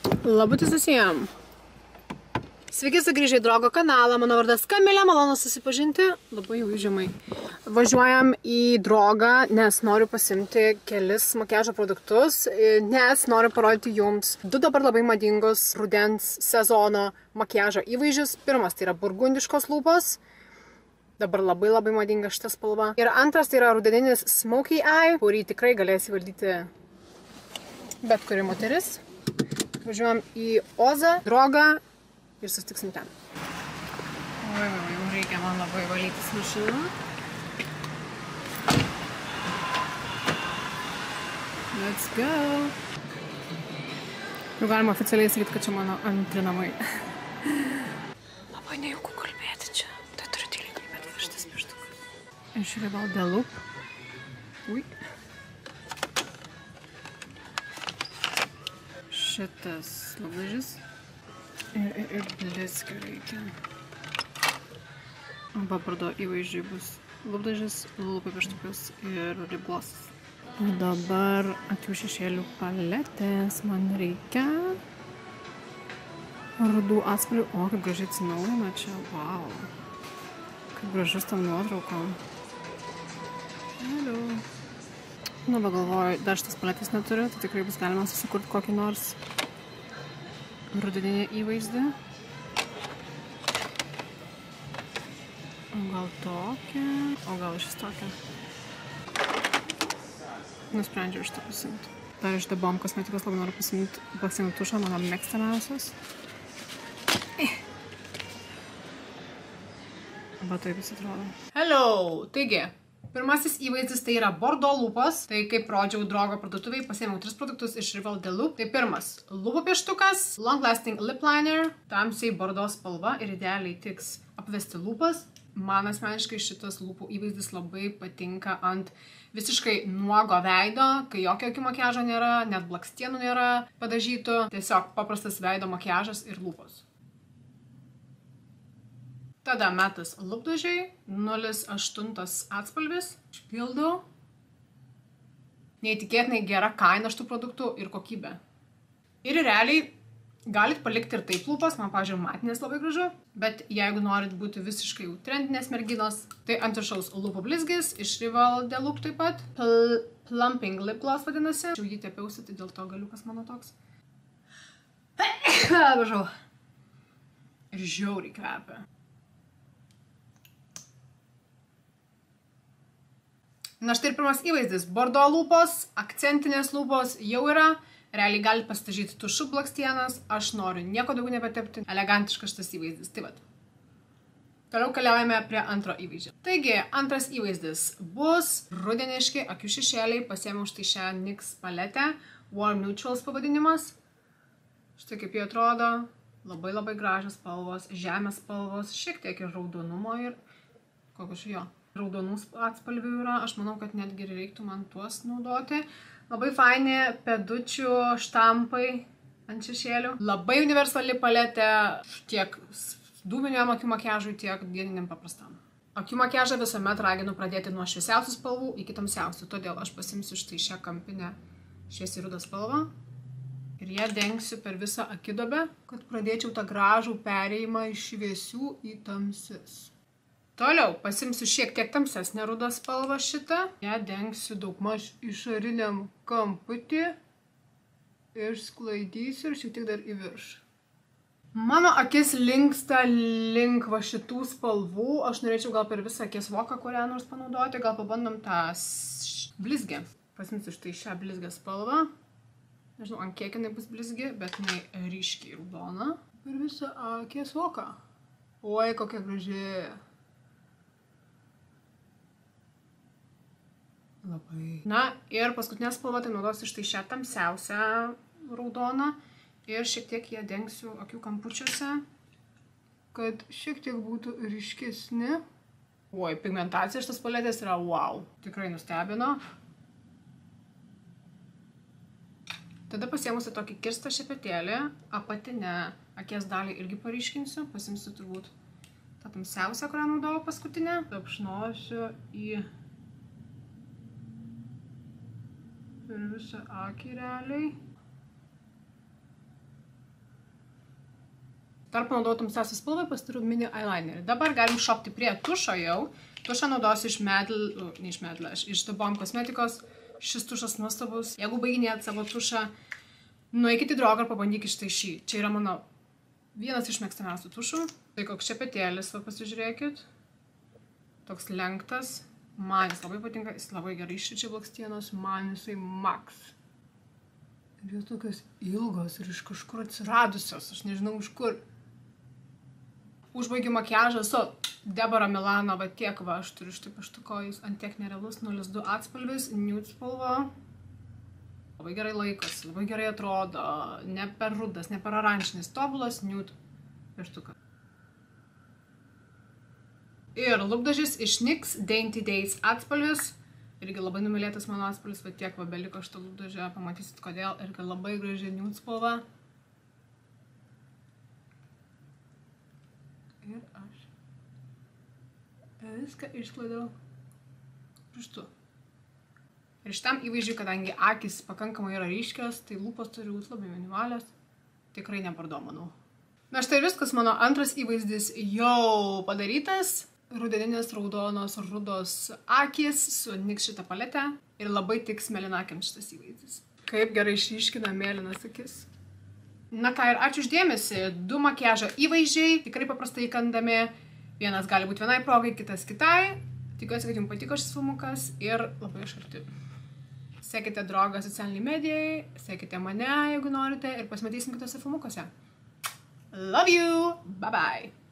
Labutis visiems. Sveiki sugrįžę į Drogo kanalą, mano vardas Kamilė, malonu susipažinti, labai jau žemai. Važiuojam į Drogą, nes noriu pasimti kelis makiažo produktus, nes noriu parodyti jums du dabar labai madingus rudens sezono makiažo įvaizdžius. Pirmas tai yra burgundiškos lūpos, dabar labai madinga šita spalva. Ir antras tai yra rudeninis Smoky Eye, kurį tikrai galės įvaldyti bet kuri moteris. Važiuojam į Ozą, Drogą ir sustiksim ten. Jau reikia man labai valytis mašiną. Let's go! Jau galima oficialiai sakyti, kad čia mano antri namai. Labai nejauku kalbėti čia. Tai turiu tyliai kalbėti va šitas pieštukas. Iš Rival de Loop. Ui. Šitas lūpdažis. Ir blizgio reikia. Papardo įvaizdžiai bus lūpdažis, lūpų pieštukas ir lipglossas. O dabar akių šešėlių paletės man reikia. Rudų atspalvių. O, kaip gražiai atsinaujina čia. Wow. Kaip gražus tam nuotraukom. Hello. Nu, pagalvoju, dar šitas paletės neturiu, tai tikrai bus galima susikurti kokį nors rudeninį įvaizdį. O gal tokią, o gal šis tokią. Nusprendžiau šitą pasimti. Dar iš The Bomb kosmetikos labai noriu pasimti tušą, mano mėgstamiausias. Va taip jis atrodo. Hello! Taigi, pirmasis įvaizdis tai yra bordo lūpos. Tai kaip rodžiau Drogo parduotuviai, pasiėmiau 3 produktus iš Rival de Loop. Tai pirmas lūpų pieštukas, Long Lasting Lip Liner, tamsiai bordo spalva ir idealiai tiks apvesti lūpas. Man asmeniškai šitas lūpų įvaizdis labai patinka ant visiškai nuogo veido, kai jokio akių makiažo nėra, net blakstienų nėra padažytų. Tiesiog paprastas veido makiažas ir lūpos. Tada metas lūpdažiai, 0,8 atspalvis, išpildau. Neįtikėtinai gera kaina šitų produktų ir kokybė. Ir realiai galit palikti ir taip lūpas, man, pavyzdžiui, matinės labai gražu, bet jeigu norit būti visiškai jau trendinės merginos, tai ant viršaus lūpų blizgis, iš Rival de Loop taip pat, Plumping Lip Gloss vadinasi. Aš jau jį tepiausi, tai dėl to galiukas mano toks. Važau. Ir žiauriai kvepia. Na štai ir pirmas įvaizdis. Bordo lūpos, akcentinės lūpos jau yra. Realiai galite pasidažyti tušu blakstienas. Aš noriu nieko daugiau nebetepti. Elegantiškas šitas įvaizdis. Tai vat. Toliau keliaujame prie antro įvaizdžio. Taigi, antras įvaizdis bus rudeniški akių šešėliai. Pasiėmiau štai šią NYX paletę. Warm Neutrals pavadinimas. Štai kaip jie atrodo. Labai gražios spalvos, žemės spalvos, šiek tiek ir raudonumo ir kokius jo. Raudonų atspalvių yra, aš manau, kad netgi reiktų man tuos naudoti. Labai faini pedučių štampai ant šešėlių. Labai universali paletė tiek dūminiam akių makiažui, tiek dieniniam paprastam. Akių makiažą visuomet raginu pradėti nuo šviesiausių spalvų iki tamsiausių, todėl aš pasimsiu štai šią kampinę šviesiai rudą spalvą. Ir ją dengsiu per visą akidobę, kad pradėčiau tą gražų perėjimą iš šviesių į tamsis. Toliau pasimsiu šiek tiek tamsesnę rudą spalvą šitą. Ją dengsiu daugmaž išoriniam kamputį. Ir sklaidysiu ir šiek tiek dar į viršų. Mano akis linksta link va šitų spalvų. Aš norėčiau gal per visą akis voką kurią nors panaudoti. Gal pabandom tą blizgę. Pasimsiu štai šią blizgę spalvą. Nežinau, ant kiek jinai bus blizgi, bet jinai ryškiai raudona. Per visą akis voką. Oi, kokia graži. Labai. Na ir paskutinė spalva, tai naudosiu štai šią tamsiausią raudoną ir šiek tiek ją dengsiu akių kampučiuose, kad šiek tiek būtų ryškesni. Oi, pigmentacija šitas paletės yra wow, tikrai nustebino. Tada pasiėmusi tokį kirstą šepetėlį, apatinę akies dalį irgi paryškinsiu, pasimsiu turbūt tą tamsiausią, kurią naudojau paskutinę. Apšnosiu į per visą akį realiai. Tarp naudojau tamsiausią spalvą, pasidariau mini eyelinerį. Dabar galim šokti prie tušo jau. Tušą naudosiu iš The Bomb Cosmeticos. Šis tušas nuostabus. Jeigu baiginėt savo tušą, nueikit į draugą ir pabandykit štai šį. Čia yra mano vienas iš mėgstamiausių tušų. Tai koks šepetėlis, va pasižiūrėkit. Toks lenktas. Man jis labai patinka, jis labai gerai išričia blakstienos, man jisai max. Ir jos tokios ilgos ir iš kažkur atsiradusios, aš nežinau iš kur. Užbaigiu makiažą su Deborah Milano, va tiek va, aš turiu štai paštukojus ant tiek nerealus 02 atspalvis, nude spalva. Labai gerai laikosi, labai gerai atrodo, ne per rudas, ne per oranžinis, tobulas nude pieštukas. Ir lūpdažis iš NYX Dainty Days atspalvis. Irgi labai numylėtas mano atspalvis, va tiek va beliko šitą lūpdažę, pamatysit kodėl. Irgi labai graži nude spalva. Ir aš viską išsklaidau pirštu. Ir šitam įvaizdžiui, kadangi akys pakankamai yra ryškios, tai lūpos turi būti labai minimalios. Tikrai ne bordo, manau. Na štai viskas, mano antras įvaizdis jau padarytas. Rudeninės raudonos rudos akys su NYX šitą paletę ir labai tiks mėlynakiams šitas įvaizdis. Kaip gerai išryškina mėlynas akis. Na ką, ir ačiū už dėmesį. 2 makiažo įvaizdžiai, tikrai paprastai įkandami. Vienas gali būti vienai progai, kitas kitai. Tikiuosi, kad jums patiko šis filmukas ir labai iš arti. Sekite draugą socialiniai medijai, sekite mane, jeigu norite, ir pasimatysim kitose filmukuose. Love you! Bye bye!